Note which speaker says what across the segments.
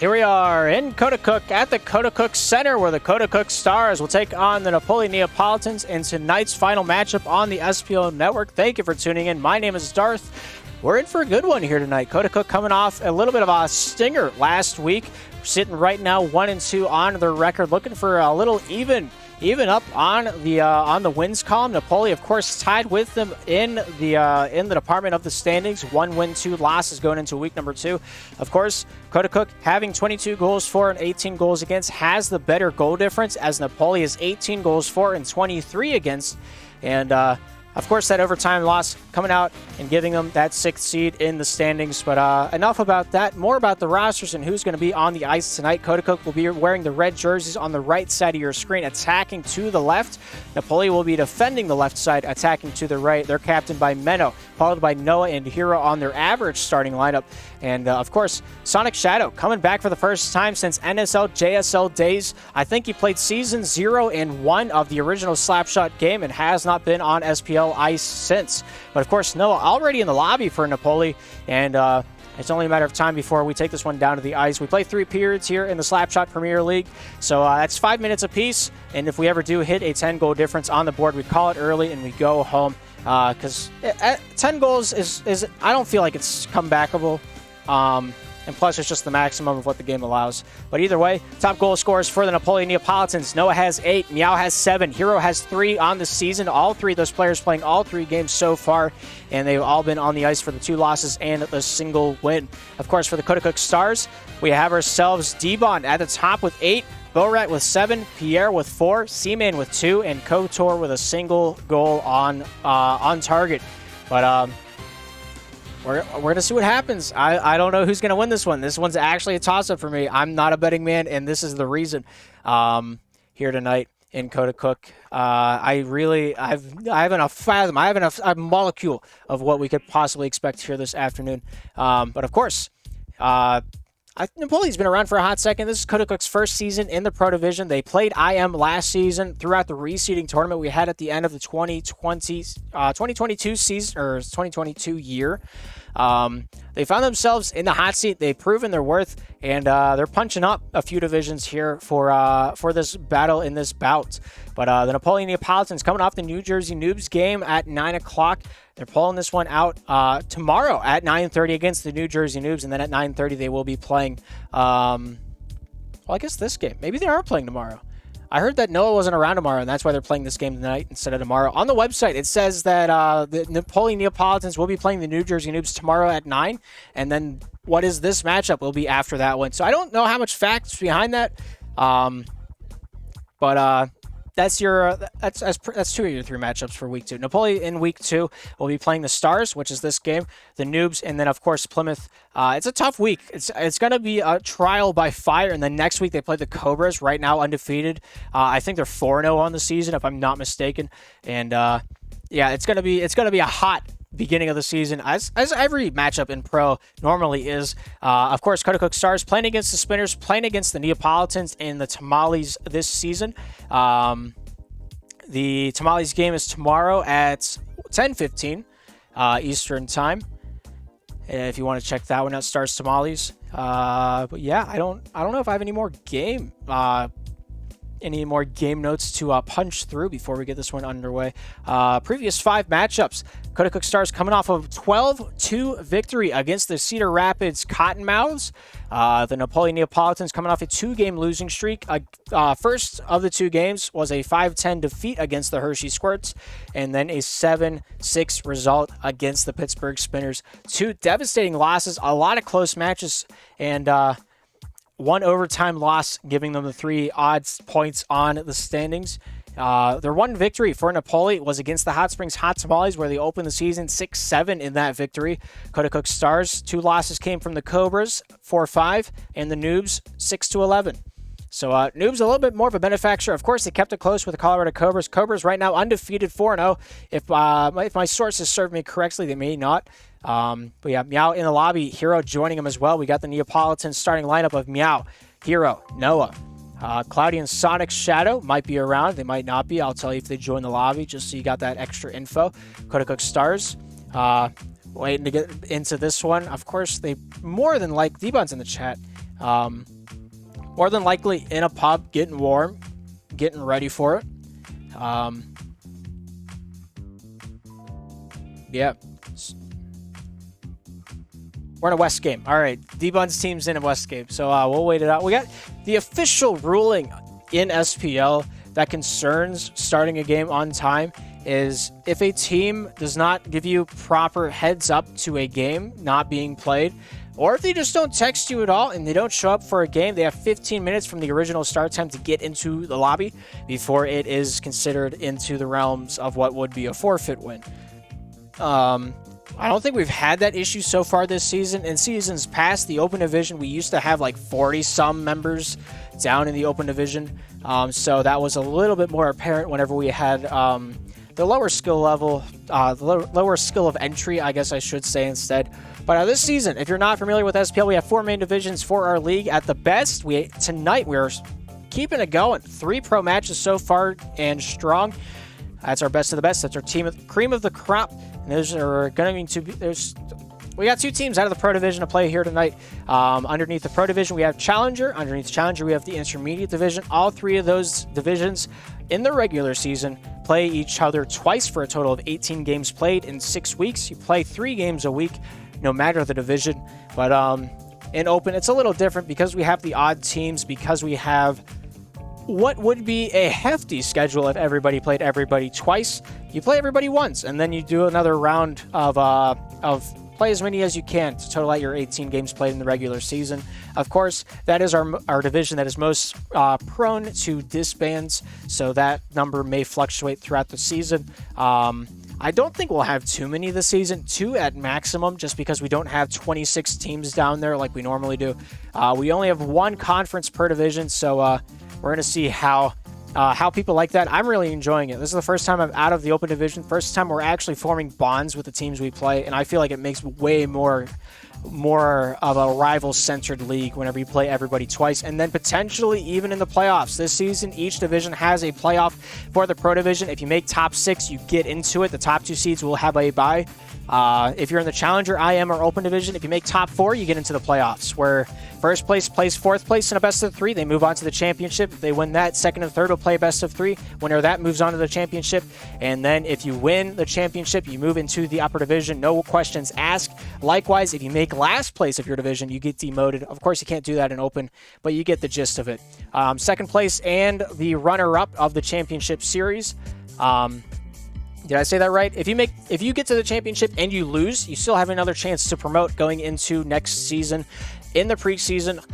Speaker 1: Here we are in Coaticook at the Coaticook Center, where the Coaticook Stars will take on the Napoli Neapolitans in tonight's final matchup on the SPL network. Thank you for tuning in. My name is Darth. We're in for a good one here tonight. Coaticook coming off a little bit of a stinger last week. We're sitting right now 1-2 on their record, looking for a little even up on the wins column. Napoli, of course, tied with them in the department of the standings. 1 win, 2 losses going into week number 2. Of course, Coaticook having 22 goals for and 18 goals against has the better goal difference, as Napoli is 18 goals for and 23 against. And of course, that overtime loss coming out and giving them that 6th seed in the standings. But enough about that. More about the rosters and who's going to be on the ice tonight. Coaticook will be wearing the red jerseys on the right side of your screen, attacking to the left. Napoli will be defending the left side, attacking to the right. They're captained by Menno, followed by Noah and Hero on their average starting lineup. And, of course, Sonic Shadow coming back for the first time since NSL, JSL days. I think he played Season 0 and 1 of the original Slapshot game and has not been on SPL ice since. But, of course, Noah already in the lobby for Napoli, and it's only a matter of time before we take this one down to the ice. We play 3 periods here in the Slapshot Premier League, so that's 5 minutes apiece. And if we ever do hit a 10-goal difference on the board, we call it early and we go home. Because 10 goals is I don't feel like it's comebackable. And plus, it's just the maximum of what the game allows. But either way, top goal scorers for the Napoli Neapolitans. Noah has 8. Meow has 7. Hero has 3 on the season. All 3 of those players playing all 3 games so far. And they've all been on the ice for the 2 losses and the single win. Of course, for the Coaticook Stars, we have ourselves D-Bond at the top with 8. Borat with 7, Pierre with 4, Seaman with 2, and Kotor with a single goal on target. But we're going to see what happens. I don't know who's going to win this one. This one's actually a toss-up for me. I'm not a betting man, and this is the reason here tonight in Coaticook. I have enough fathom. I have enough a molecule of what we could possibly expect here this afternoon. But of course, Napoli's been around for a hot second. This is Coaticook's first season in the Pro Division. They played IM last season throughout the reseeding tournament we had at the end of the 2022 season, or 2022 year. They found themselves in the hot seat. They've proven their worth, and they're punching up a few divisions here for this battle in this bout. But the Napoli Neapolitans coming off the New Jersey Noobs game at 9 o'clock. They're pulling this one out tomorrow at 9:30 against the New Jersey Noobs, and then at 9:30 they will be playing, well, I guess this game. Maybe they are playing tomorrow. I heard that Noah wasn't around tomorrow, and that's why they're playing this game tonight instead of tomorrow. On the website, it says that the Napoli Neapolitans will be playing the New Jersey Noobs tomorrow at 9, and then what is this matchup will be after that one. So I don't know how much facts behind that, but that's 2 of your 3 matchups for week 2. Napoli in week 2 will be playing the Stars, which is this game, the Noobs, and then of course Plymouth. It's a tough week. It's going to be a trial by fire. And then next week they play the Cobras, right now undefeated. I think they're 4-0 on the season, if I'm not mistaken. And yeah, it's going to be a hot beginning of the season, as every matchup in Pro normally is. Of course, Coaticook Stars playing against the Spinners, playing against the Neapolitans and the Tamales this season. The Tamales game is tomorrow at 10:15 Eastern time. If you want to check that one out, Stars Tamales. But yeah, I don't know if I have any more game notes to punch through before we get this one underway. Previous 5 matchups. Coaticook Stars coming off of 12-2 victory against the Cedar Rapids Cottonmouths. The Napoli Neapolitans coming off a 2-game losing streak. First of the 2 games was a 5-10 defeat against the Hershey Squirts, and then a 7-6 result against the Pittsburgh Spinners. 2 devastating losses, a lot of close matches, and 1 overtime loss, giving them the 3 odds points on the standings. Their 1 victory for Napoli was against the Hot Springs Hot Tamales, where they opened the season 6-7 in that victory. Coaticook Stars, 2 losses came from the Cobras, 4-5, and the Noobs, 6-11. So Noobs a little bit more of a benefactor. Of course, they kept it close with the Colorado Cobras. Cobras right now undefeated, 4-0. If my sources serve me correctly, they may not. But yeah, Meow in the lobby, Hero joining him as well. We got the Neapolitan starting lineup of Meow, Hero, Noah, Cloudy and Sonic Shadow might be around. They might not be. I'll tell you if they join the lobby, just so you got that extra info. Coaticook Stars, waiting to get into this one. Of course, they more than like D-Bun's in the chat. more than likely in a pub, getting warm, getting ready for it. Yeah. We're in a West game. All right, D-Bun's team's in a West game, so we'll wait it out. We got the official ruling in SPL that concerns starting a game on time is if a team does not give you proper heads up to a game not being played, or if they just don't text you at all and they don't show up for a game, they have 15 minutes from the original start time to get into the lobby before it is considered into the realms of what would be a forfeit win. I don't think we've had that issue so far this season. In seasons past, the Open Division, we used to have like 40-some members down in the Open Division. So that was a little bit more apparent whenever we had the lower skill level, the lower skill of entry, I guess I should say instead. But this season, if you're not familiar with SPL, we have 4 main divisions for our league. At the best, tonight we're keeping it going. 3 pro matches so far and strong. That's our best of the best. That's our cream of the crop. And those are going to be, we got 2 teams out of the Pro Division to play here tonight. Underneath the Pro Division, we have Challenger. Underneath Challenger, we have the Intermediate Division. All 3 of those divisions in the regular season play each other twice for a total of 18 games played in 6 weeks. You play 3 games a week, no matter the division. But in Open, it's a little different because we have the odd teams, because we have what would be a hefty schedule if everybody played everybody twice. You play everybody once, and then you do another round of play as many as you can to total out your 18 games played in the regular season. Of course, that is our division that is most prone to disbands, so that number may fluctuate throughout the season. I don't think we'll have too many this season, 2 at maximum, just because we don't have 26 teams down there like we normally do. We only have 1 conference per division, so we're going to see how people like that. I'm really enjoying it. This is the first time I'm out of the Open Division, first time we're actually forming bonds with the teams we play, and I feel like it makes way more of a rival-centered league whenever you play everybody twice, and then potentially even in the playoffs. This season, each division has a playoff for the Pro Division. If you make top 6, you get into it. The top 2 seeds will have a bye. If you're in the Challenger, IM, or Open Division, if you make top 4, you get into the playoffs, where first place plays 4th place in a best of 3. They move on to the championship. If they win that, second and third will play best of 3. Winner of that moves on to the championship. And then if you win the championship, you move into the upper division. No questions asked. Likewise, if you make last place of your division, you get demoted. Of course, you can't do that in Open, but you get the gist of it. Second place and the runner-up of the championship series. Did I say that right? If you get to the championship and you lose, you still have another chance to promote going into next season. In the preseason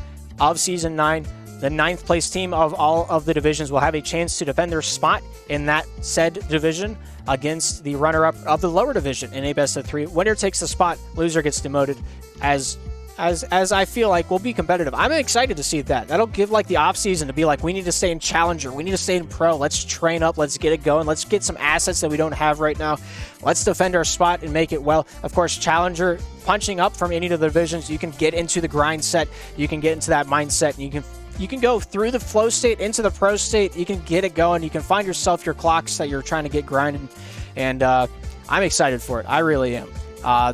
Speaker 1: of Season 9, the 9th place team of all of the divisions will have a chance to defend their spot in that said division against the runner-up of the lower division in a best of 3. Winner takes the spot, loser gets demoted, as I feel like will be competitive. I'm excited to see that. That'll give like the off season to be like, we need to stay in Challenger, we need to stay in Pro, let's train up, let's get it going, let's get some assets that we don't have right now, let's defend our spot and make it well. Of course, Challenger, punching up from any of the divisions, you can get into the grind set, you can get into that mindset, and you can go through the flow state into the pro state, you can get it going, you can find yourself your clocks that you're trying to get grinding, and I'm excited for it. I really am.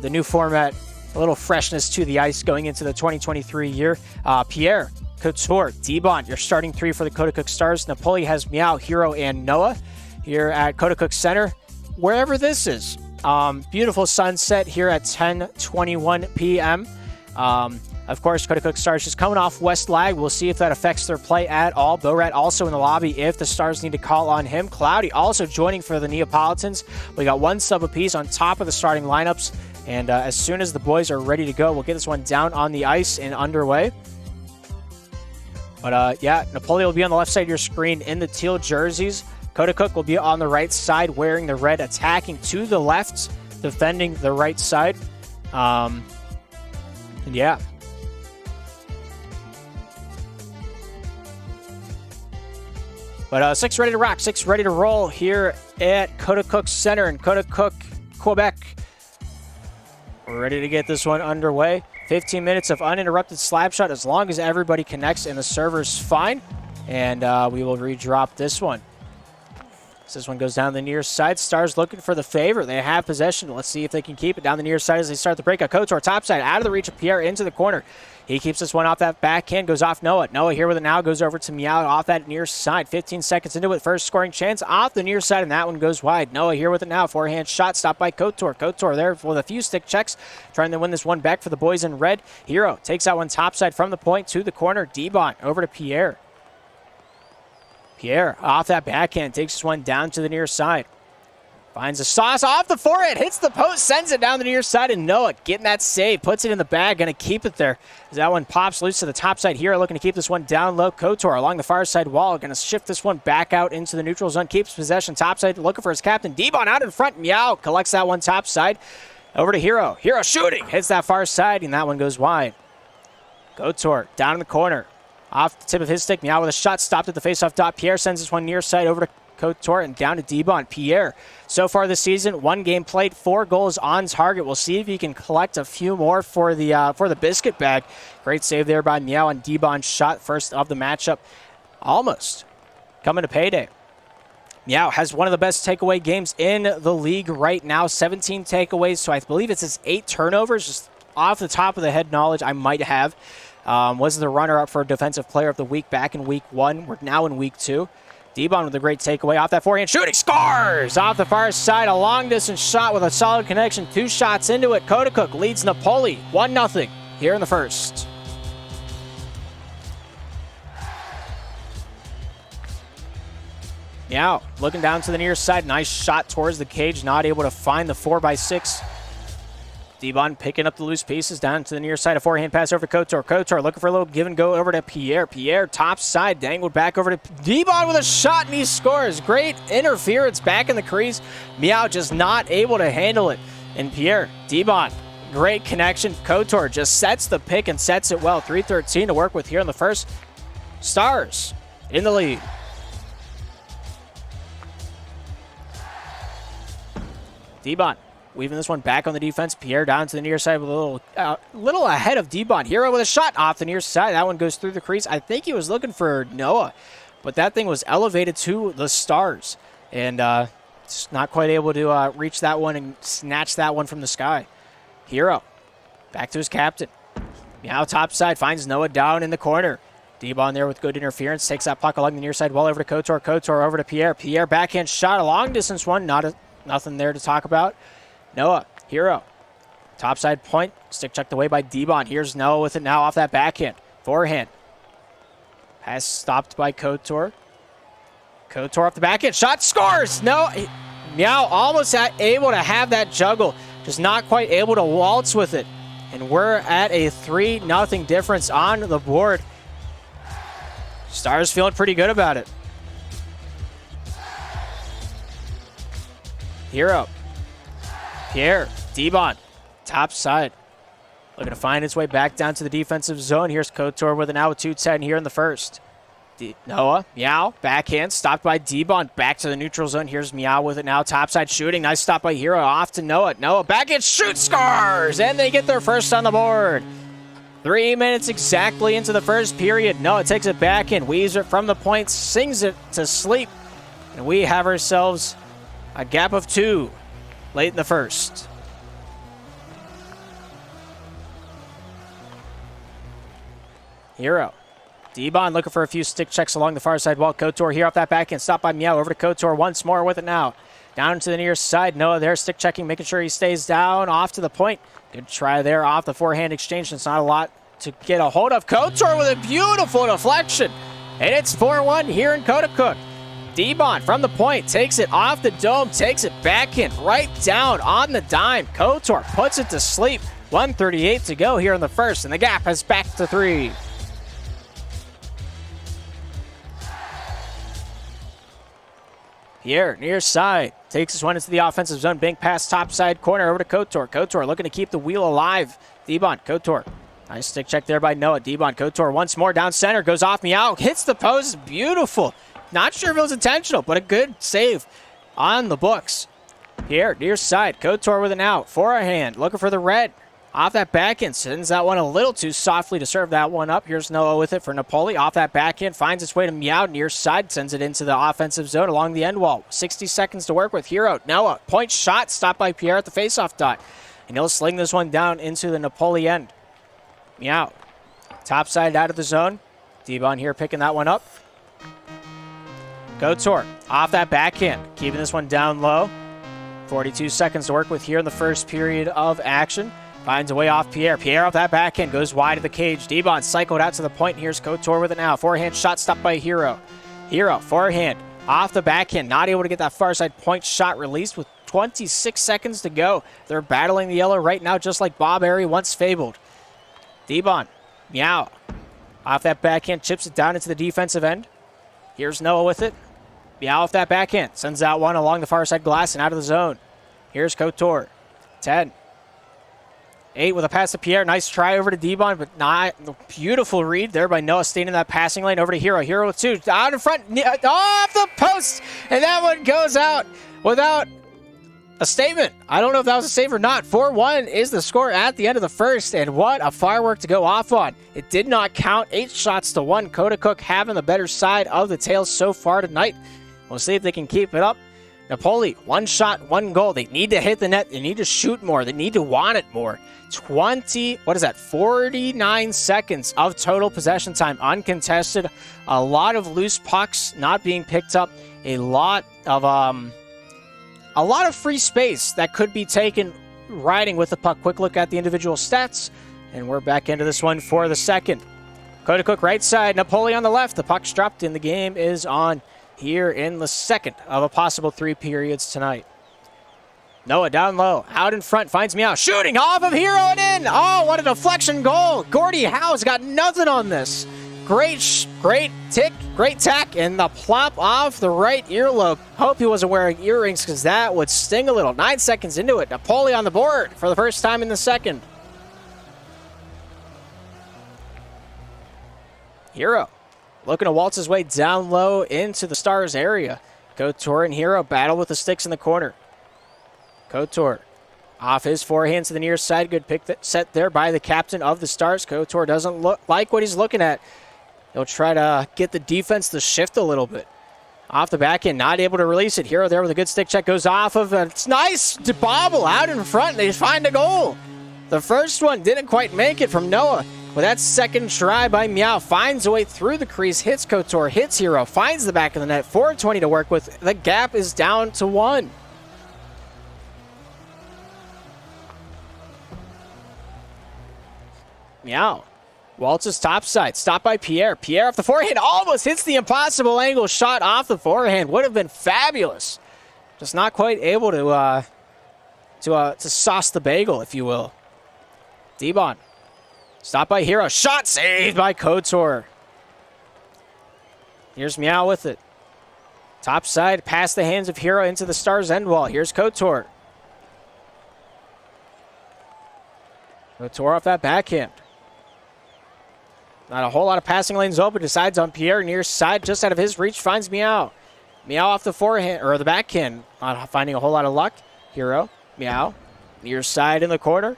Speaker 1: The new format, a little freshness to the ice going into the 2023 year. Pierre, Couture, D-Bond, your starting 3 for the Coaticook Stars. Napoli has Meow, Hero, and Noah here at Coaticook Center. Wherever this is. Beautiful sunset here at 10:21 p.m. Of course, Coaticook Stars just coming off West lag. We'll see if that affects their play at all. Borat also in the lobby if the Stars need to call on him. Cloudy also joining for the Neapolitans. We got 1 sub apiece on top of the starting lineups. And as soon as the boys are ready to go, we'll get this one down on the ice and underway. But yeah, Napoli will be on the left side of your screen in the teal jerseys. Coaticook will be on the right side wearing the red, attacking to the left, defending the right side. And yeah. But 6 ready to rock, 6 ready to roll here at Coaticook Center in Coaticook, Quebec. We're ready to get this one underway. 15 minutes of uninterrupted slap shot as long as everybody connects and the server's fine. And we will redrop this one. So this one goes down the near side. Stars looking for the favor. They have possession. Let's see if they can keep it down the near side as they start the breakout. Couture topside out of the reach of Pierre into the corner. He keeps this one off that backhand, goes off Noah. Noah here with it now, goes over to Meow off that near side. 15 seconds into it, first scoring chance off the near side, and that one goes wide. Noah here with it now, forehand shot stopped by Couture. Couture there with a few stick checks, trying to win this one back for the boys in red. Hero takes that one topside from the point to the corner. Debon over to Pierre. Pierre off that backhand, takes this one down to the near side. Finds a sauce off the forehand, hits the post, sends it down the near side, and Noah getting that save, puts it in the bag, going to keep it there. As that one pops loose to the top side here, looking to keep this one down low. Couture along the far side wall, going to shift this one back out into the neutral zone, keeps possession top side, looking for his captain. Debon out in front, Meow collects that one top side. Over to Hero. Hero shooting, hits that far side, and that one goes wide. Couture down in the corner. Off the tip of his stick, Meow with a shot stopped at the faceoff dot. Pierre sends this one near side over to Couture and down to Debon. Pierre, so far this season, 1 game played, 4 goals on target. We'll see if he can collect a few more for the biscuit bag. Great save there by Meow and Debon's shot, first of the matchup. Almost coming to payday. Meow has one of the best takeaway games in the league right now, 17 takeaways, so I believe it's his 8 turnovers. Just off the top of the head knowledge I might have. Was the runner-up for Defensive Player of the Week back in Week 1. We're now in Week 2. Debon with a great takeaway off that forehand shooting. Scores! Off the far side, a long-distance shot with a solid connection. 2 shots into it. Coaticook leads Napoli 1-0 here in the first. Meow looking down to the near side. Nice shot towards the cage. Not able to find the 4x6. Debon picking up the loose pieces down to the near side. A forehand pass over to Couture. Couture looking for a little give and go over to Pierre. Pierre top side dangled back over to Debon with a shot, and he scores. Great interference back in the crease. Meow just not able to handle it. And Pierre, Debon, great connection. Couture just sets the pick and sets it well. 3:13 to work with here in the first. Stars in the lead. Debon weaving this one back on the defense. Pierre down to the near side with a little ahead of Debon. Hero with a shot off the near side. That one goes through the crease. I think he was looking for Noah, but that thing was elevated to the Stars. And just not quite able to reach that one and snatch that one from the sky. Hero back to his captain. Meow top side finds Noah down in the corner. Debon there with good interference. Takes that puck along the near side well over to Couture. Couture over to Pierre. Pierre backhand shot. A long distance one. Nothing there to talk about. Noah, Hero, topside point, stick checked away by Debon. Here's Noah with it now off that backhand. Forehand. Pass stopped by Couture. Couture off the backhand, shot, scores! No, Meow almost able to have that juggle, just not quite able to waltz with it. And we're at a 3-0 difference on the board. Stars feeling pretty good about it. Hero. Pierre, Debon, top side. Looking to find its way back down to the defensive zone. Here's Couture with an now 2-10 here in the first. Noah, Meow, backhand, stopped by Debon, back to the neutral zone. Here's Meow with it now, topside shooting. Nice stop by Hero, off to Noah. Noah, backhand, shoot, scores! And they get their first on the board. 3 minutes exactly into the first period. Noah takes it back in, weaves it from the point, sings it to sleep. And we have ourselves a gap of 2 late in the first. Hero. Debon looking for a few stick checks along the far side wall. Couture here off that backhand. Stopped by Meow. Over to Couture once more with it now. Down to the near side. Noah there stick checking, making sure he stays down. Off to the point. Good try there off the forehand exchange. It's not a lot to get a hold of. Couture with a beautiful deflection. And it's 4-1 here in Coaticook. Debon from the point takes it off the dome, takes it back in, right down on the dime. Couture puts it to sleep. 1:38 to go here in the first, and the gap is back to 3. Pierre, near side, takes this one into the offensive zone. Bank pass top side corner over to Couture. Couture looking to keep the wheel alive. Debon, Couture. Nice stick check there by Noah. Debon, Couture once more down center, goes off Meow, hits the post, beautiful. Not sure if it was intentional, but a good save on the books. Here, near side, Couture with an out. Forehand, looking for the red. Off that backhand, sends that one a little too softly to serve that one up. Here's Noah with it for Napoli. Off that backhand, finds its way to Meow near side, sends it into the offensive zone along the end wall. 60 seconds to work with. Hero, Noah, point shot, stopped by Pierre at the faceoff dot. And he'll sling this one down into the Napoli end. Meow, top side out of the zone. D-Bon here picking that one up. Couture, off that backhand, keeping this one down low. 42 seconds to work with here in the first period of action. Finds a way off Pierre. Pierre off that backhand, goes wide of the cage. D-Bon cycled out to the point. Here's Couture with it now. Forehand shot stopped by Hero. Hero, forehand, off the backhand. Not able to get that far side point shot released with 26 seconds to go. They're battling the yellow right now, just like Bob Airy once fabled. D-Bon, Meow. Off that backhand, chips it down into the defensive end. Here's Noah with it. Meow off that backhand. Sends out one along the far side glass and out of the zone. Here's Couture. 10. 8 with a pass to Pierre. Nice try over to D-Bon, but not beautiful read there by Noah, staying in that passing lane over to Hero. Hero with 2. Out in front. Off the post. And that one goes out without a statement. I don't know if that was a save or not. 4-1 is the score at the end of the first. And what a firework to go off on. It did not count. 8 shots to 1. Coaticook having the better side of the tails so far tonight. We'll see if they can keep it up. Napoli, 1 shot, 1 goal. They need to hit the net. They need to shoot more. They need to want it more. 49 seconds of total possession time, uncontested. A lot of loose pucks not being picked up. A lot of free space that could be taken riding with the puck. Quick look at the individual stats, and we're back into this one for the second. Coaticook right side, Napoli on the left. The puck's dropped and the game is on here in the second of a possible 3 periods tonight. Noah down low, out in front, finds Meow, shooting off of Hero and in. Oh, what a deflection goal. Gordie Howe's got nothing on this. Great tack, and the plop off the right earlobe. Hope he wasn't wearing earrings because that would sting a little. 9 seconds into it, Napoli on the board for the first time in the second. Hero looking to waltz his way down low into the Stars area. Couture and Hero battle with the sticks in the corner. Couture off his forehand to the near side. Good pick set there by the captain of the Stars. Couture doesn't look like what he's looking at. He'll try to get the defense to shift a little bit. Off the backhand, not able to release it. Hero there with a good stick check. Goes off of it. It's nice to bobble out in front. They find a goal. The first one didn't quite make it from Noah. But that second try by Meow finds a way through the crease. Hits Couture, hits Hero, finds the back of the net. 4:20 to work with. The gap is down to 1. Meow waltzes topside, stopped by Pierre. Pierre off the forehand, almost hits the impossible angle shot off the forehand. Would have been fabulous. Just not quite able to sauce the bagel, if you will. D-Bon, stopped by Hero, shot saved by Couture. Here's Meow with it. Topside, past the hands of Hero into the Stars end wall. Here's Couture. Couture off that backhand. Not a whole lot of passing lanes open. Decides on Pierre near side, just out of his reach. Finds Meow. Meow off the forehand or the backhand. Not finding a whole lot of luck. Hero. Meow. Near side in the corner.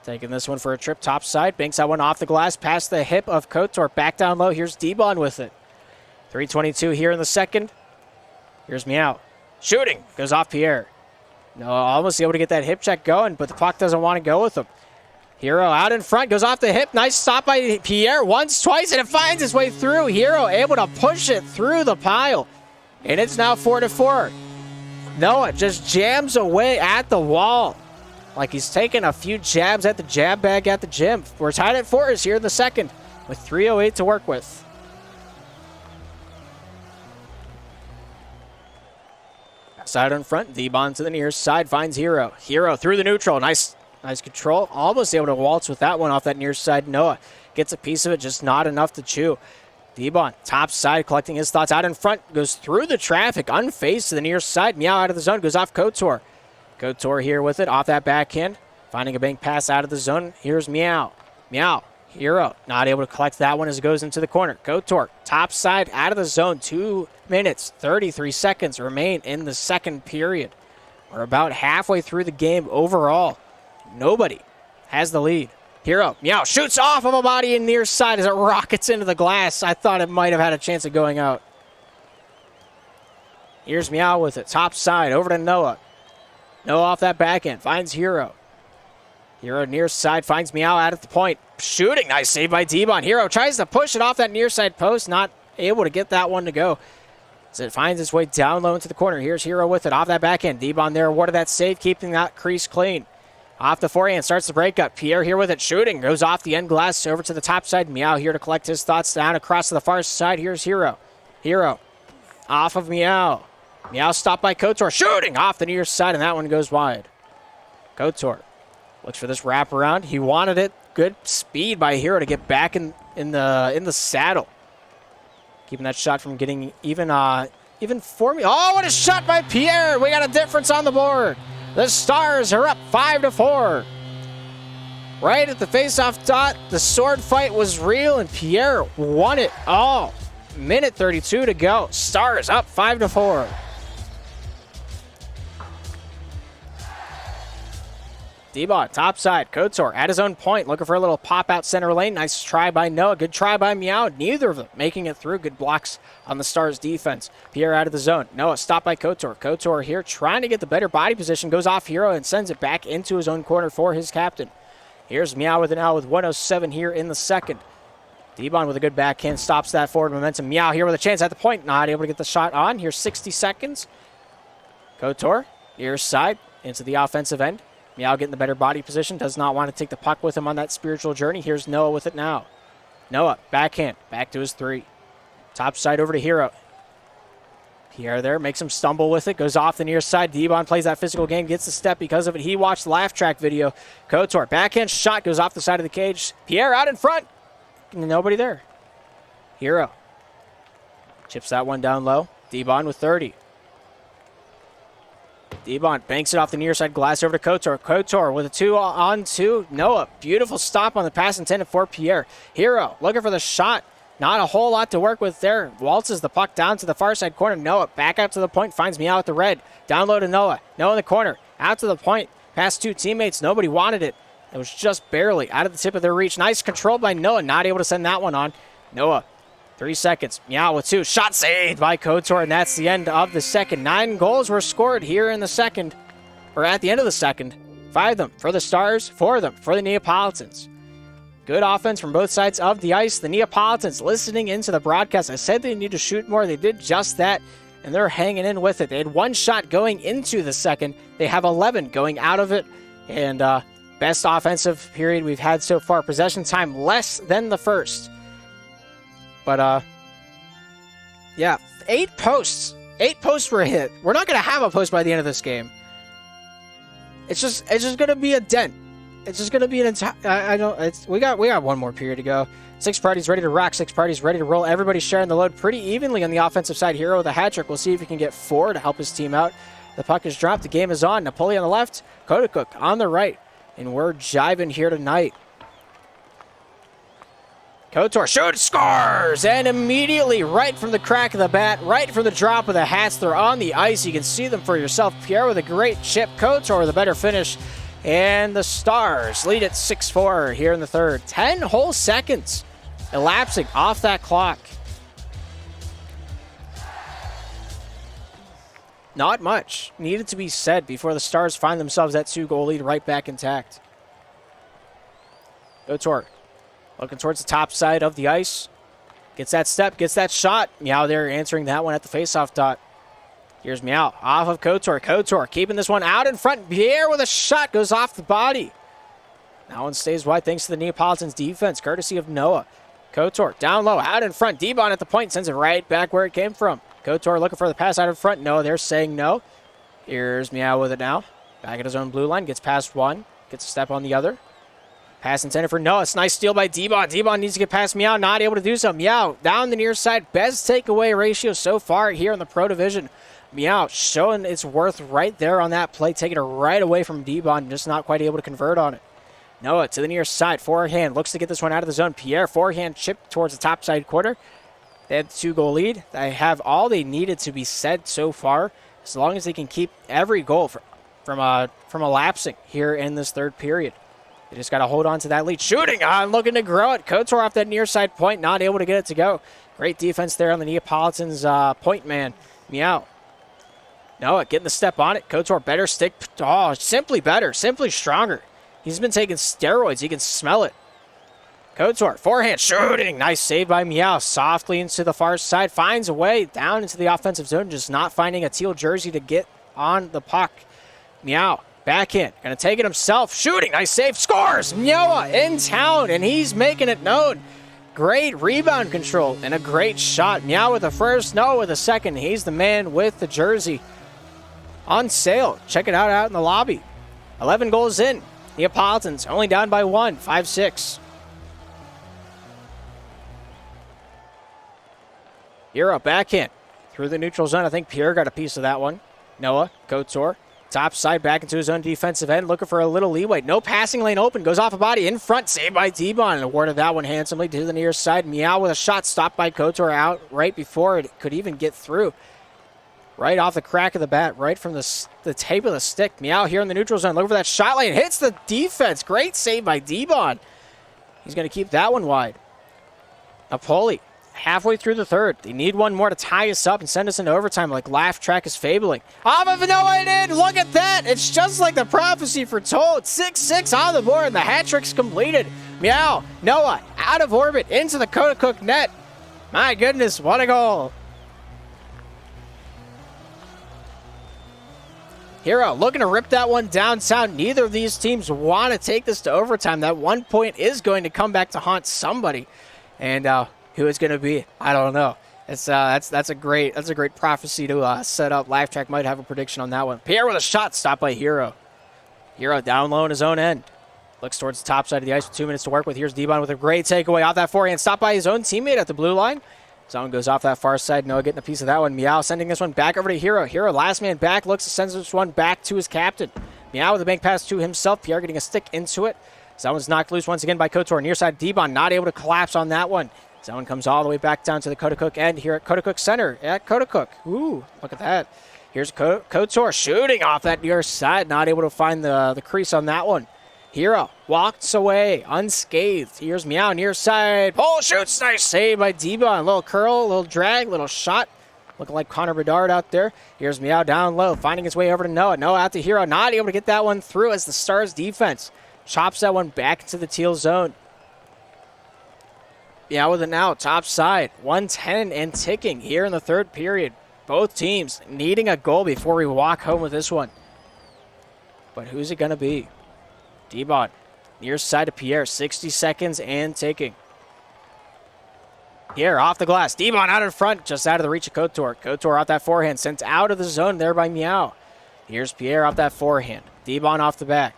Speaker 1: Taking this one for a trip top side. Banks that one off the glass past the hip of Couture. Back down low. Here's D-Bon with it. 3:22 here in the second. Here's Meow. Shooting. Goes off Pierre. No, almost able to get that hip check going, but the puck doesn't want to go with him. Hero out in front, goes off the hip. Nice stop by Pierre once, twice, and it finds its way through. Hero able to push it through the pile. And it's now 4-4. Noah just jams away at the wall. Like he's taking a few jabs at the jab bag at the gym. We're tied at 4 here in the second with 3:08 to work with. Side in front, D-Bon to the near side, finds Hero. Hero through the neutral, nice control. Almost able to waltz with that one off that near side. Noah gets a piece of it, just not enough to chew. D-Bon, top side, collecting his thoughts out in front, goes through the traffic, unfazed to the near side. Meow out of the zone, goes off Couture. Couture here with it, off that backhand, finding a bank pass out of the zone. Here's Meow. Meow, Hero, not able to collect that one as it goes into the corner. Couture, top side, out of the zone. 2 minutes, 33 seconds remain in the second period. We're about halfway through the game overall. Nobody has the lead. Hero, Meow shoots off of a body in near side as it rockets into the glass. I thought it might have had a chance of going out. Here's Meow with it. Top side, over to Noah. Noah off that back end, finds Hero. Hero near side, finds Meow out at the point. Shooting, nice save by D-Bon. Hero tries to push it off that near side post, not able to get that one to go. As it finds its way down low into the corner. Here's Hero with it off that back end. D-Bon there awarded that save, keeping that crease clean. Off the forehand, starts the breakup. Pierre here with it, shooting. Goes off the end glass over to the top side. Meow here to collect his thoughts down across to the far side. Here's Hero. Hero off of Meow. Meow stopped by Kotor, shooting off the near side, and that one goes wide. Kotor looks for this wraparound. He wanted it. Good speed by Hero to get back in the saddle. Keeping that shot from getting even for me. Oh, what a shot by Pierre! We got a difference on the board. The Stars are up 5-4. Right at the face-off dot, the sword fight was real, and Pierre won it all. Minute 32 to go. Stars up 5-4. D-Bon, top side. Kotor at his own point, looking for a little pop out center lane. Nice try by Noah. Good try by Meow. Neither of them making it through. Good blocks on the Stars defense. Pierre out of the zone. Noah stopped by Kotor. Kotor here trying to get the better body position. Goes off Hero and sends it back into his own corner for his captain. Here's Meow with an L with 1:07 here in the second. D-Bon with a good backhand stops that forward momentum. Meow here with a chance at the point. Not able to get the shot on. Here's 60 seconds. Kotor, near side, into the offensive end. Meow getting the better body position. Does not want to take the puck with him on that spiritual journey. Here's Noah with it now. Noah, backhand, back to his three. Top side over to Hero. Pierre there, makes him stumble with it. Goes off the near side. D-Bon plays that physical game, gets the step because of it. He watched the laugh track video. Kotor, backhand shot, goes off the side of the cage. Pierre out in front. Nobody there. Hero. Chips that one down low. D-Bon with 30. D-Bon banks it off the near side glass over to Kotor. Kotor with a 2-on-2. Noah, beautiful stop on the pass intended for Pierre. Hero looking for the shot. Not a whole lot to work with there. Waltzes the puck down to the far side corner. Noah back out to the point. Finds Meow at the red. Down low to Noah. Noah in the corner. Out to the point. Past two teammates. Nobody wanted it. It was just barely out of the tip of their reach. Nice control by Noah. Not able to send that one on. Noah, 3 seconds. Meow with 2. Shot saved by Kotor, and that's the end of the second. 9 goals were scored here in the second, or at the end of the second. 5 of them for the Stars, 4 of them for the Neapolitans. Good offense from both sides of the ice. The Neapolitans listening into the broadcast. I said they need to shoot more. They did just that, and they're hanging in with it. They had 1 shot going into the second. They have 11 going out of it, and best offensive period we've had so far. Possession time less than the first. But, yeah, 8 posts. 8 posts were hit. We're not going to have a post by the end of this game. It's just going to be a dent. It's just going to be an entire... We got 1 more period to go. 6 parties ready to rock. 6 parties ready to roll. Everybody's sharing the load pretty evenly on the offensive side. Hero with a hat trick. We'll see if he can get 4 to help his team out. The puck is dropped. The game is on. Napoli on the left. Coaticook on the right. And we're jiving here tonight. Kotor shoots, scores, and immediately right from the crack of the bat, right from the drop of the hats, they're on the ice. You can see them for yourself. Pierre with a great chip, Kotor with a better finish, and the Stars lead at 6-4 here in the third. 10 whole seconds elapsing off that clock. Not much needed to be said before the Stars find themselves that 2-goal lead right back intact. Kotor looking towards the top side of the ice. Gets that step, gets that shot. Meow there answering that one at the faceoff dot. Here's Meow off of Kotor. Kotor keeping this one out in front. Pierre with a shot goes off the body. That one stays wide thanks to the Neapolitans defense, courtesy of Noah. Kotor down low, out in front. D-Bon at the point, sends it right back where it came from. Kotor looking for the pass out in front. No, they're saying no. Here's Meow with it now. Back at his own blue line, gets past one, gets a step on the other. Pass intended for Noah. It's a nice steal by D-Bon. D-Bon needs to get past Meow. Not able to do so. Meow down the near side. Best takeaway ratio so far here in the Pro Division. Meow showing its worth right there on that play. Taking it right away from D-Bon. Just not quite able to convert on it. Noah to the near side. Forehand. Looks to get this one out of the zone. Pierre forehand chip towards the top side quarter. They had the 2-goal lead. They have all they needed to be said so far. As long as they can keep every goal from elapsing here in this third period. They just got to hold on to that lead. Shooting on, looking to grow it. Couture off that near side point, not able to get it to go. Great defense there on the Neapolitans point man. Meow. Noah getting the step on it. Couture better stick. Oh, simply better. Simply stronger. He's been taking steroids. He can smell it. Couture, forehand, shooting. Nice save by Meow. Softly into the far side. Finds a way down into the offensive zone. Just not finding a teal jersey to get on the puck. Meow. Backhand, gonna take it himself, shooting, nice save, scores! Noah in town, and he's making it known. Great rebound control, and a great shot. Meow with the first, Noah with the second. He's the man with the jersey. On sale, check it out in the lobby. 11 goals in. Neapolitans only down by 1, 5-6. Hero, backhand, through the neutral zone. I think Pierre got a piece of that one. Noah, Couture. Top side back into his own defensive end, looking for a little leeway. No passing lane open, goes off a body in front, saved by D-Bon, and awarded that one handsomely to the near side. Meow with a shot stopped by Couture out right before it could even get through. Right off the crack of the bat, right from the tape of the stick. Meow here in the neutral zone, looking for that shot lane, hits the defense. Great save by D-Bon. He's going to keep that one wide. Napoli. Halfway through the third. They need one more to tie us up and send us into overtime like Laugh Track is fabling. Off of Noah and in. Look at that. It's just like the prophecy foretold. 6-6 on the board. The hat trick's completed. Meow. Noah out of orbit into the Coaticook net. My goodness, what a goal. Hero looking to rip that one downtown. Neither of these teams want to take this to overtime. That 1 point is going to come back to haunt somebody. And, who it's going to be, I don't know. It's that's a great prophecy to set up. Laugh Track might have a prediction on that one. Pierre with a shot stopped by Hero. Hero down low in his own end. Looks towards the top side of the ice with 2 minutes to work with. Here's D-Bon with a great takeaway off that forehand. Stopped by his own teammate at the blue line. Zone goes off that far side. Noah getting a piece of that one. Meow sending this one back over to Hero. Hero last man back. Looks to send this one back to his captain. Meow with a bank pass to himself. Pierre getting a stick into it. That one's knocked loose once again by Couture. Near side D-Bon not able to collapse on that one. Zone comes all the way back down to the Coaticook end here at Coaticook Center at Coaticook. Ooh, look at that. Here's Couture shooting off that near side. Not able to find the crease on that one. Hero walks away unscathed. Here's Meow near side. Pole shoots. Nice save by D-Bon. Little curl, little drag, little shot. Looking like Connor Bedard out there. Here's Meow down low, finding his way over to Noah. Noah out to Hero. Not able to get that one through as the Stars defense chops that one back into the teal zone. Yeah, with it now, top side, 1:10 and ticking here in the third period. Both teams needing a goal before we walk home with this one. But who's it going to be? D-Bon, near side of Pierre, 60 seconds and ticking. Pierre off the glass, D-Bon out in front, just out of the reach of Couture. Couture off that forehand, sent out of the zone there by Meow. Here's Pierre off that forehand. D-Bon off the back.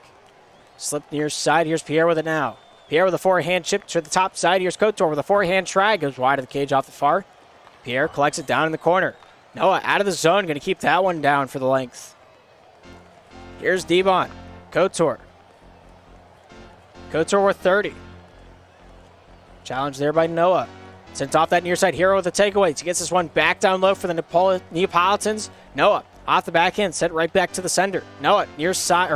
Speaker 1: Slip near side, here's Pierre with it now. Pierre with a forehand chip to the top side. Here's Couture with a forehand try. Goes wide of the cage off the far. Pierre collects it down in the corner. Noah out of the zone. Going to keep that one down for the length. Here's D-Bon. Couture. Couture with 30. Challenge there by Noah. Sent off that near side. Hero with a takeaway. He gets this one back down low for the Neapolitans. Noah off the backhand, sent right back to the sender. Noah, near side,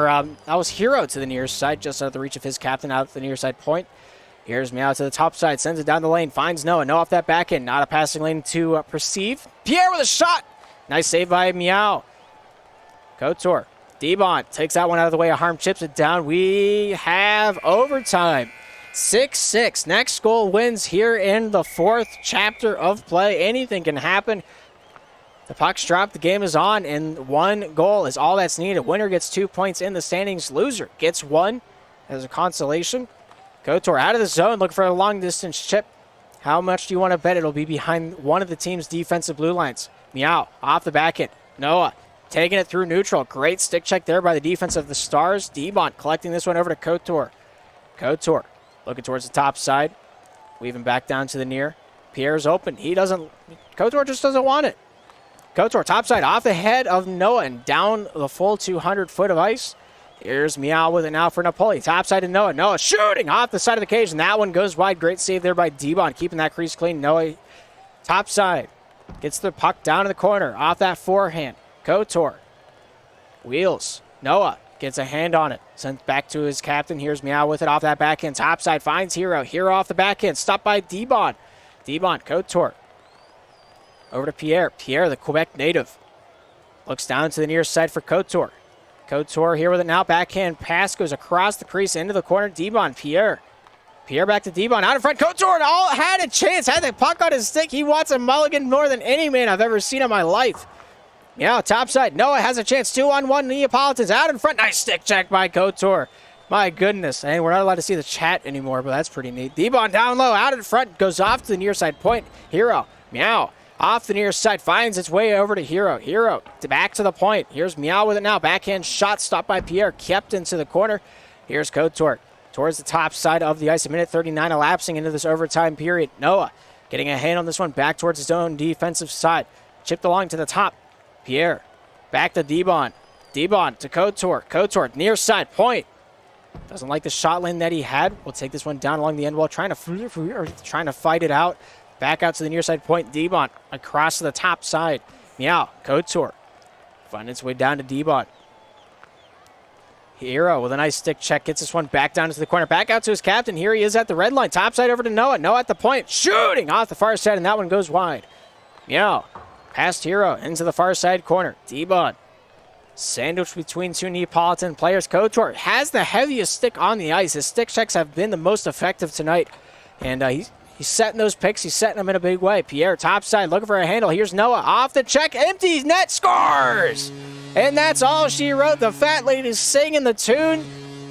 Speaker 1: that was Hero to the near side, just out of the reach of his captain out at the near side point. Here's Meow to the top side, sends it down the lane, finds Noah. Noah off that backhand, not a passing lane to perceive. Pierre with a shot. Nice save by Meow. Couture. D-Bon takes that one out of the way. A harm chips it down. We have overtime. 6-6. Next goal wins here in the fourth chapter of play. Anything can happen. The puck's dropped, the game is on, and 1 goal is all that's needed. Winner gets 2 points in the standings. Loser gets 1 as a consolation. Couture out of the zone, looking for a long-distance chip. How much do you want to bet it'll be behind one of the team's defensive blue lines? Meow off the back end. Noah taking it through neutral. Great stick check there by the defense of the Stars. D-Bon collecting this one over to Couture. Couture looking towards the top side. Weaving back down to the near. Pierre's open. Couture just doesn't want it. Couture topside off the head of Noah and down the full 200 foot of ice. Here's Meow with it now for Napoli. Topside to Noah. Noah shooting off the side of the cage, and that one goes wide. Great save there by D-Bon, keeping that crease clean. Noah topside gets the puck down in the corner off that forehand. Couture wheels. Noah Gets a hand on it. Sent back to his captain. Here's Meow with it off that backhand. Topside finds Hero. Hero off the backhand. Stopped by Debon. Debon, Couture. Over to Pierre. Pierre, the Quebec native. Looks down to the near side for Couture. Couture here with it now. Backhand pass goes across the crease into the corner. Debon, Pierre. Pierre back to Debon. Out in front. Couture all had a chance. Had the puck on his stick. He wants a mulligan more than any man I've ever seen in my life. Yeah, topside. Noah has a chance. 2-on-1 Neapolitans out in front. Nice stick check by Couture. My goodness. And we're not allowed to see the chat anymore, but that's pretty neat. Debon down low. Out in front. Goes off to the near side point. Hero. Meow. Off the near side. Finds its way over to Hero. Hero. Back to the point. Here's Meow with it now. Backhand shot. Stopped by Pierre. Kept into the corner. Here's Couture. Towards the top side of the ice. A minute 39 elapsing into this overtime period. Noah getting a hand on this one. Back towards his own defensive side. Chipped along to the top. Pierre, back to Debon. Debon to Couture. Couture, near side, point. Doesn't like the shot lane that he had. We'll take this one down along the end wall, trying to fight it out. Back out to the near side point. Debon across to the top side. Meow, Couture. Find its way down to Debon. Hero with a nice stick check. Gets this one back down to the corner. Back out to his captain. Here he is at the red line. Top side over to Noah. Noah at the point. Shooting off the far side, and that one goes wide. Meow. Past Hero into the far side corner. Debon. Sandwiched between two Neapolitan players. Couture has the heaviest stick on the ice. His stick checks have been the most effective tonight. And he's setting those picks. He's setting them in a big way. Pierre, topside, looking for a handle. Here's Noah. Off the check. Empties net. Scores! And that's all she wrote. The fat lady's singing the tune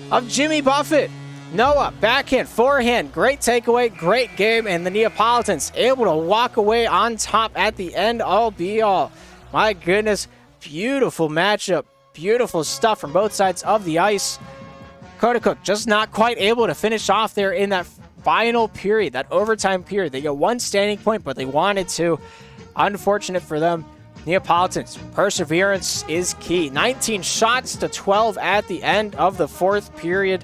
Speaker 1: of Jimmy Buffett. Noah, backhand, forehand, great takeaway, great game, and the Neapolitans able to walk away on top at the end, all be all. My goodness, beautiful matchup, beautiful stuff from both sides of the ice. Coaticook just not quite able to finish off there in that final period, that overtime period. They get one standing point, but they wanted to. Unfortunate for them. Neapolitans, perseverance is key. 19 shots to 12 at the end of the fourth period.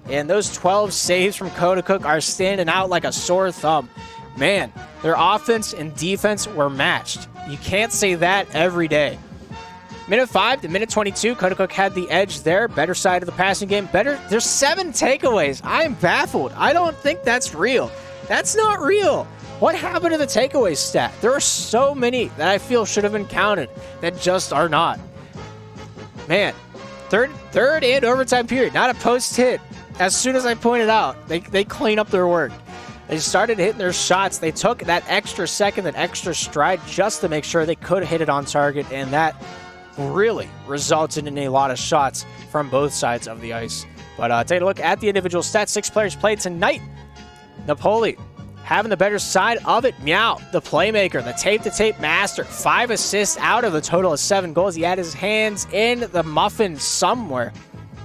Speaker 1: And those 12 saves from Coaticook are standing out like a sore thumb. Man, their offense and defense were matched. You can't say that every day. Minute 5 to minute 22, Coaticook had the edge there. Better side of the passing game. Better. There's 7 takeaways. I am baffled. I don't think that's real. That's not real. What happened to the takeaway stat? There are so many that I feel should have been counted that just are not. Man, third and overtime period, not a post hit. As soon as I pointed out, they clean up their work. They started hitting their shots. They took that extra second, that extra stride just to make sure they could hit it on target, and that really resulted in a lot of shots from both sides of the ice. But take a look at the individual stats. 6 players played tonight. Napoli having the better side of it. Meow, the playmaker, the tape-to-tape master. 5 assists out of a total of 7 goals. He had his hands in the muffin somewhere.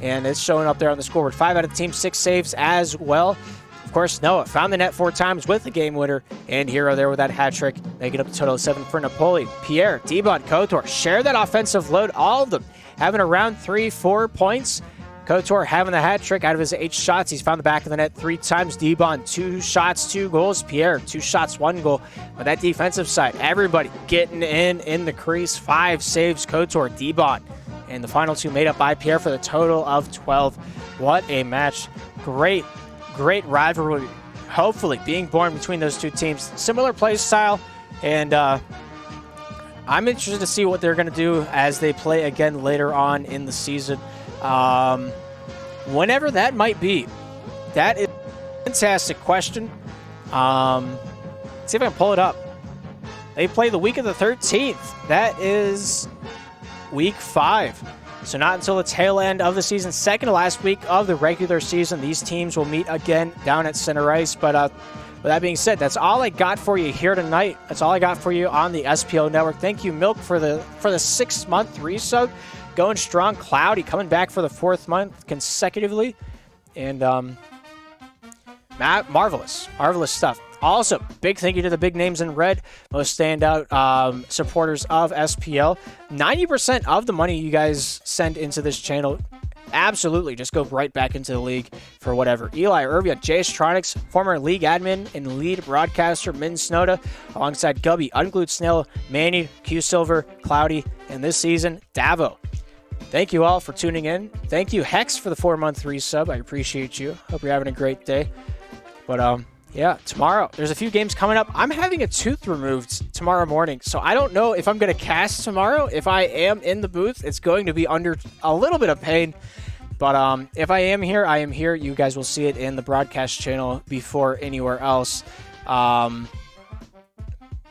Speaker 1: And it's showing up there on the scoreboard. 5 out of the team, 6 saves as well. Of course, Noah found the net 4 times with the game winner. And Hero there with that hat trick, making up a total of 7 for Napoli. Pierre, Debon, Couture share that offensive load. All of them having around 3-4 points. Couture having the hat trick out of his 8 shots. He's found the back of the net 3 times. Debon, 2 shots, 2 goals. Pierre, 2 shots, 1 goal. On that defensive side, everybody getting in the crease. 5 saves, Couture, Debon. And the final 2 made up by Pierre for the total of 12. What a match. Great rivalry, hopefully, being born between those two teams. Similar play style, and I'm interested to see what they're going to do as they play again later on in the season. Whenever that might be. That is a fantastic question. Let's see if I can pull it up. They play the week of the 13th. That is week 5. So not until the tail end of the season, second to last week of the regular season, these teams will meet again down at center ice. But with that being said, that's all I got for you here tonight. That's all I got for you on the SPL Network. Thank you, Milk, for the 6-month resub. Going strong. Cloudy coming back for the 4th month consecutively. And marvelous stuff. Also, big thank you to the big names in red, most standout supporters of SPL. 90% of the money you guys send into this channel, absolutely, just go right back into the league for whatever. Eli Irvia, Jastronics, former league admin and lead broadcaster Min Snowda, alongside Gubby, Unglued Snail, Manny, Q Silver, Cloudy, and this season, Davo. Thank you all for tuning in. Thank you, Hex, for the 4-month resub. I appreciate you. Hope you're having a great day. But, yeah, tomorrow, there's a few games coming up. I'm having a tooth removed tomorrow morning, so I don't know if I'm going to cast tomorrow. If I am in the booth, it's going to be under a little bit of pain. But if I am here, I am here. You guys will see it in the broadcast channel before anywhere else. Yeah,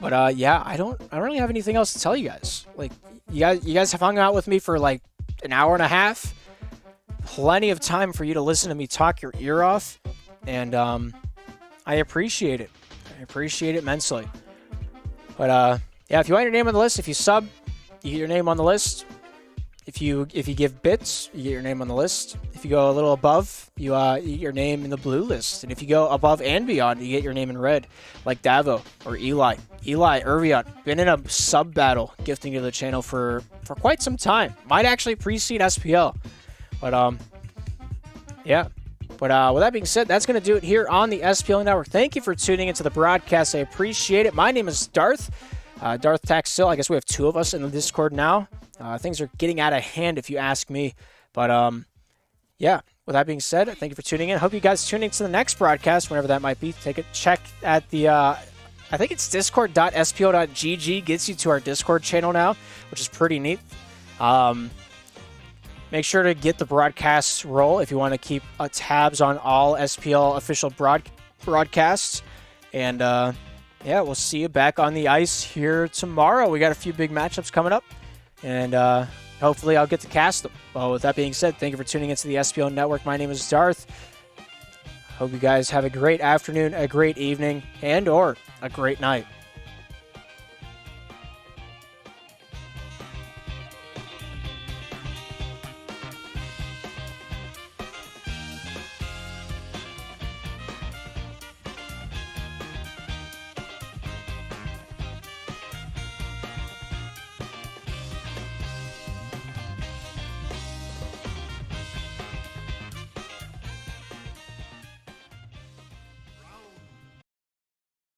Speaker 1: I don't really have anything else to tell you guys. Like, you guys have hung out with me for like an hour and a half. Plenty of time for you to listen to me talk your ear off. And I appreciate it. I appreciate it immensely. But yeah, if you want your name on the list, if you sub, you get your name on the list. If you give bits, you get your name on the list. If you go a little above, you get your name in the blue list. And if you go above and beyond, you get your name in red, like Davo or Eli. Eli Irvion, been in a sub battle gifting to the channel for quite some time. Might actually precede SPL. But yeah. But with that being said, that's going to do it here on the SPL Network. Thank you for tuning into the broadcast. I appreciate it. My name is Darth. Darth Taxil. I guess we have 2 of us in the Discord now. Things are getting out of hand if you ask me. But yeah, with that being said, thank you for tuning in. Hope you guys tune in to the next broadcast, whenever that might be. Take a check at the, I think it's discord.spl.gg gets you to our Discord channel now, which is pretty neat. Make sure to get the broadcast roll if you want to keep tabs on all SPL official broadcasts. And yeah, we'll see you back on the ice here tomorrow. We got a few big matchups coming up, and hopefully I'll get to cast them. Well, with that being said, thank you for tuning into the SPL Network. My name is Darth. Hope you guys have a great afternoon, a great evening, and or a great night.